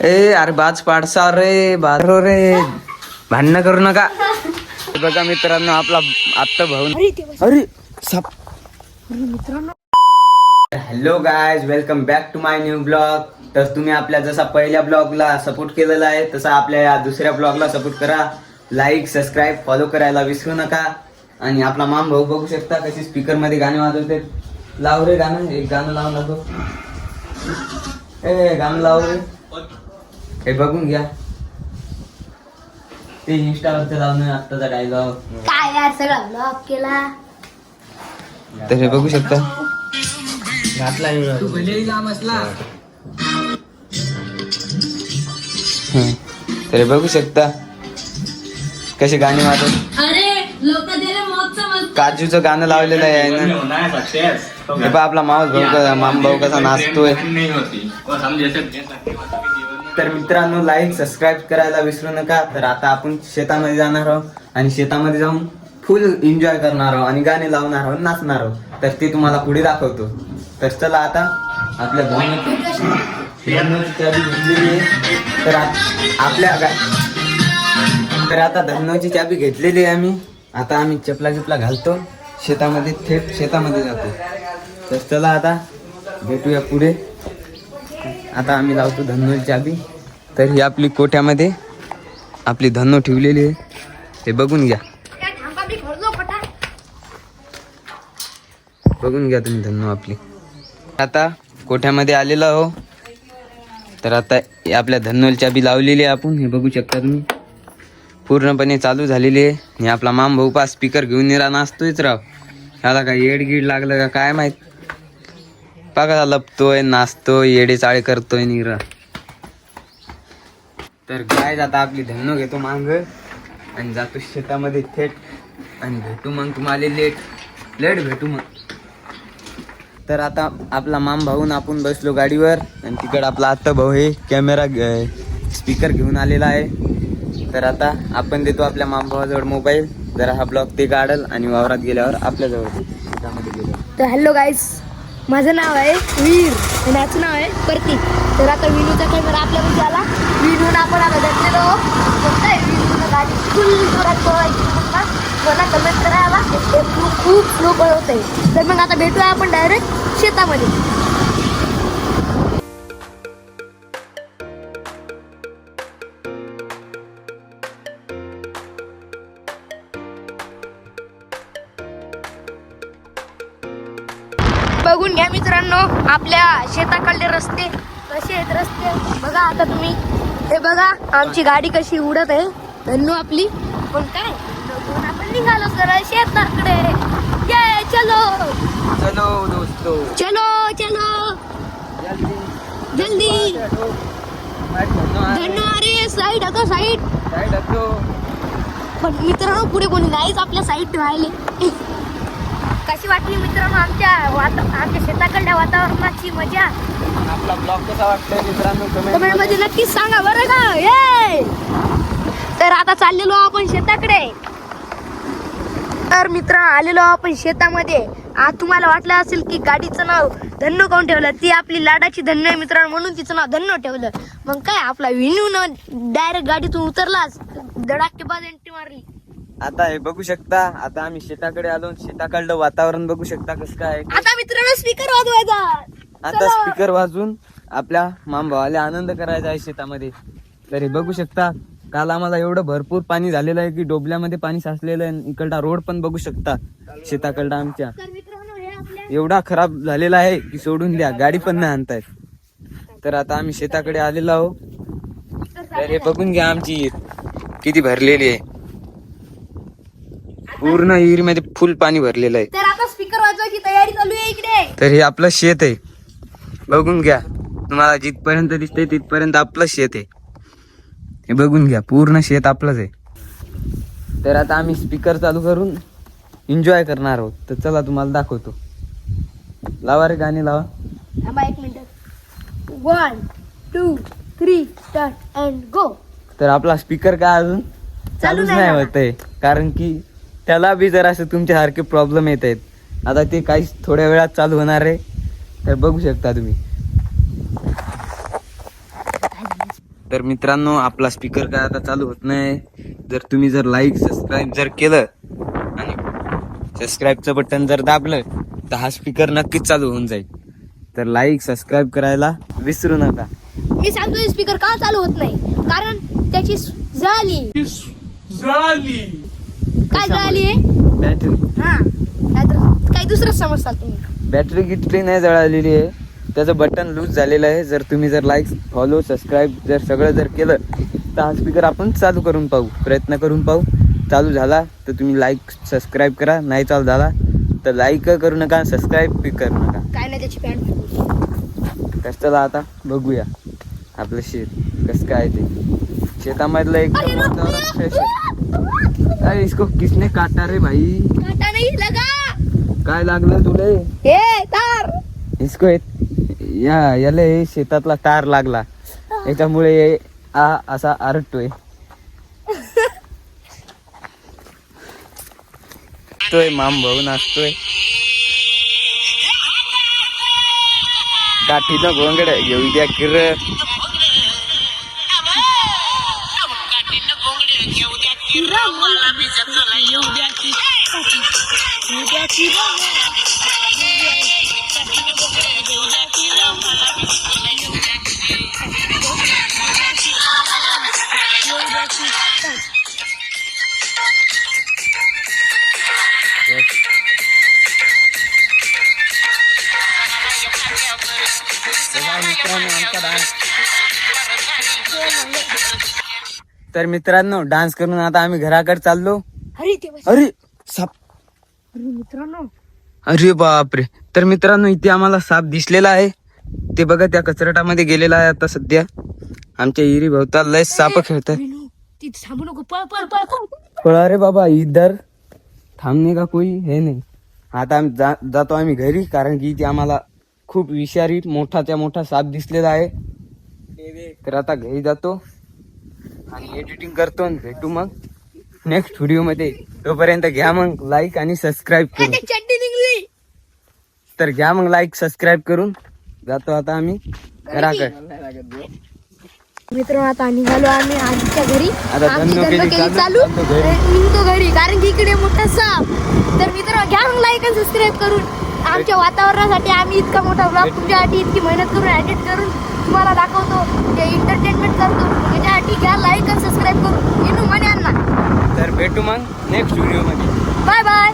ए अरे बाज पाडसा रे बारो रे, भांडणं करू नका. बघा मित्रांनो आपला आत्ता भाऊ. अरे साप. Hello guys, welcome back to my new blog. तर तुम्ही आपल्या जसा पहिल्या ब्लॉगला सपोर्ट केलेला आहे तसा आपल्या या दुसऱ्या ब्लॉगला सपोर्ट करा. लाईक सबस्क्राईब फॉलो करायला विसरू नका. आणि आपला माम भाऊ बघू शकता कशी स्पीकर मध्ये गाणे वाजवते. लाव रे गाणं, एक गाणं लावून दाखव. ए गाणं लाव रे, हे बघून घ्या. ते इंस्टावरचं लावणं आत्ताचा डायलॉग काय यार सगळा ब्लॉग केला. तर हे बघू शकता. तू भले लांब असला. तर हे बघू शकता कसे गाणे वाजवत. अरे लोक दिले मौत काजूचं गाणं लावलेलं आहे ना. हे पहा आपला माम भाऊ कसा नाचतोय. तर मित्रांनो लाईक सबस्क्राईब करायला विसरू नका. तर आता आपण शेतामध्ये जाणार आहोत आणि शेतामध्ये जाऊन फुल एन्जॉय करणार आहोत आणि गाणे लावणार आहोत, नाचणार आहोत. तर ते तुम्हाला पुढे दाखवतो. तर चला आता आपल्या धन्नोची चाबी घेतलेली आहे. तर आता धन्नोची चाबी घेतलेली आहे आम्ही. आता आम्ही चपला घालतो, शेतामध्ये थेट शेतामध्ये जातो. तर चला आता भेटूया पुढे. आता आम्ही लावतो धन्नोची चाबी. तर ही आपली कोठ्यामध्ये आपली धन्नो ठेवलेली आहे, हे बघून घ्या. बघून घ्या तुम्ही धन्नो आपली. आता कोठ्यामध्ये आलेलो आहो. तर आता आपल्या धन्नोची चाबी लावलेली आहे आपण, हे बघू शकता तुम्ही. पूर्णपणे चालू झालेली आहे. आणि आपला माम भाऊ पा स्पीकर घेऊन निरा नाचतोयच राव. ह्याला काय येडगीड लागलं का काय माहित. बघा लपतोय, नाचतोय, येडे चाळे करतोय निरा. तर काय आता आपली धन्नो घेतो मांग आणि जातो शेतामध्ये थेट. आणि भेटू मग तुम्हाला लेट भेटू मग. तर आता आपला माम भाऊन आपण बसलो गाडीवर आणि तिकडं आपला आत्ता भाऊ हे कॅमेरा स्पीकर घेऊन आलेला आहे. तर आता आपण देतो आपल्या माम भावाजवळ मोबाईल. जरा हा ब्लॉग ते काढल आणि वावरात गेल्यावर आपल्याजवळ शेतामध्ये गेल्यावर. तर हॅलो गाईज, माझं नाव आहे वीर आणि याचं नाव आहे प्रतीक. तर आता विनूचा कॅमेरा आपल्यामध्ये आला. विनून आपण आता घेतलेलो विनूनं गाडी फुल जोरात पळवायची. मला कमेंट करायला ते खूप स्लो पळवत आहे. तर मग आता भेटूया आपण डायरेक्ट शेतामध्ये. बघून घ्या मित्रांनो आपल्या शेताकडले रस्ते कसे आहेत. रस्ते बघा आता तुम्ही. हे बघा आमची गाडी कशी उडत आहे. धन्नो आपली. पण काय बघून आपण निघालो सरळ शेताकडे. ये चलो चलो दोस्तो, चलो चलो जल्दी. धन्नो अरे साईड आता साईड. पण मित्रांनो पुढे कोणी नाहीच आपल्या साईड राहिले. कशी वाटली मित्रांनो आमच्या शेताकडल्या वातावरणाची मजा. आपला ब्लॉग कसा वाटतोय मित्रांनो कमेंट मध्ये नक्कीच सांगा बरं का. ये तर आता चाललेलो आपण शेताकडे. तर मित्र आलेलो आपण शेतामध्ये. आज तुम्हाला वाटलं असेल की गाडीचं नाव धन्नो काऊन ठेवलं. ती आपली लाडाची धन्नो आहे मित्रांनो, म्हणून तिचं नाव धन्नो ठेवलं. मग काय आपला विनून डायरेक्ट गाडीतून उतरलाच, धडाकेबाज एंट्री मारली. आता हे बघू शकता. आता आम्ही शेताकडे आलो. शेताकडलं वातावरण बघू शकता कसं काय. आता मित्रांनो स्पीकर वाजवायचा. आता स्पीकर वाजून आपल्या माम भावाला आनंद करायचा आहे शेतामध्ये. तर हे बघू शकता. काल आम्हाला एवढं भरपूर पाणी झालेलं आहे की डोबल्यामध्ये पाणी साचलेलं आहे. इकडला रोड पण बघू शकता शेताकडला आमच्या एवढा खराब झालेला आहे की सोडून द्या, गाडी पण नाही आणतायत. तर आता आम्ही शेताकडे आलेलो आहो. तर हे बघून घ्या आमची विहीर किती भरलेली आहे. पूर्ण विहिरीमध्ये फुल पाणी भरलेलं आहे. तर आता स्पीकर वाजवायची तयारी चालू आहे इकडे. तर हे आपलं शेत आहे, बघून घ्या. तुम्हाला जिथपर्यंत दिसतंय तिथपर्यंत आपलं शेत आहे. हे बघून घ्या, पूर्ण शेत आपलंच आहे. तर आता आम्ही स्पीकर चालू करून एन्जॉय करणार आहोत. तर चला तुम्हाला दाखवतो. लावा रे गाणी लावा. थांबा एक मिनिट. 1 2 3 start and go. तर आपला स्पीकर काय अजून चालूच नाही होत आहे, कारण की त्याला बी जरा असं तुमच्यासारखे प्रॉब्लेम येत आहेत. आता ते काहीच थोड्या वेळात चालू होणार आहे. तर बघू शकता तुम्ही. तर मित्रांनो आपला स्पीकर काय आता चालू होत नाही. जर तुम्ही जर लाईक सबस्क्राईब जर केलं आणि सबस्क्राईबचं बटन जर दाबलं तर हा स्पीकर नक्कीच चालू होऊन जाईल. तर लाईक सबस्क्राईब करायला विसरू नका. मी सांगतो स्पीकर का चालू होत नाही, कारण त्याची जळाली. काय जळाली आहे? बॅटरी हा, नाहीतर काही दुसरं समजता तुम्ही. बॅटरी गिटरी नाही जळालेली आहे, त्याचं बटन लूज झालेलं आहे. जर तुम्ही जर लाईक फॉलो सबस्क्राईब जर सगळं जर केलं तर हा स्पीकर आपण चालू करून पाहू, प्रयत्न करून पाहू. चालू झाला तर तुम्ही लाईक सबस्क्राईब करा, नाही चालू झाला तर लाईक करू नका, सबस्क्राईब बी करू नका. काय नाही त्याची पॅन्ट. तर चला आता बघूया आपलं शेत कसं काय ते. शेतामधलं एकदम वातावरण फ्रेश आहे. अरे इसको किसने काटा रे भाई? काटा नाही लगा. काय लागलं तुले? हे तार. इसको याला हे शेतातला तार लागला, याच्यामुळे असा आरटतोय. तोय माम भाऊ नाचतोय. काठीनं गोंगड येऊ द्या किर. तर मित्रांनो डान्स करून आता आम्ही घराकडे चाललो. अरे ते अरे साप. अरे मित्रांनो, अरे बापरे. तर मित्रांनो इथे आम्हाला साप दिसलेला आहे. ते बघा त्या कचरटामध्ये गेलेला आहे आता सध्या. आमच्या इरी भोवताल लय साप खेळतात. तिथे थांबू नको, पळ पळ पळ पळ. पळा रे बाबा, इधर थांबणे का कोई हे नाही. आता आम्ही जातो आम्ही घरी, कारण की इथे आम्हाला खूप विषारी मोठाच्या मोठा साप दिसलेला आहे. तर आता घरी जातो आणि एडिटिंग करतो आणि भेटू मग नेक्स्ट व्हिडिओ मध्ये. तोपर्यंत घ्या मग लाईक आणि सबस्क्राईब करून. ते चड्डी निघली. तर घ्या मग लाईक सबस्क्राईब करून. जातो आता आम्ही घराकडे. मित्रांनो आता निघालो आम्ही आजीच्या घरी. आता आमची धन्नो केली धन्नो केली चालू. चालू. निघतो घरी, कारण की इकडे मोठा साप. तर मित्रांनो घ्या मग लाईक आणि सबस्क्राईब करून. आमच्या वातावरणासाठी आम्ही इतका मोठा ब्लॉग तुमच्यासाठी इतकी मेहनत करून एडिट करून तुम्हाला दाखवतो, ते एंटरटेनमेंट करतो. त्याच्यासाठी घ्या लाईक आणि सबस्क्राईब करून. येणू म्हणे अण्णा. तर भेटू मग नेक्स्ट व्हिडिओ मध्ये. Bye bye.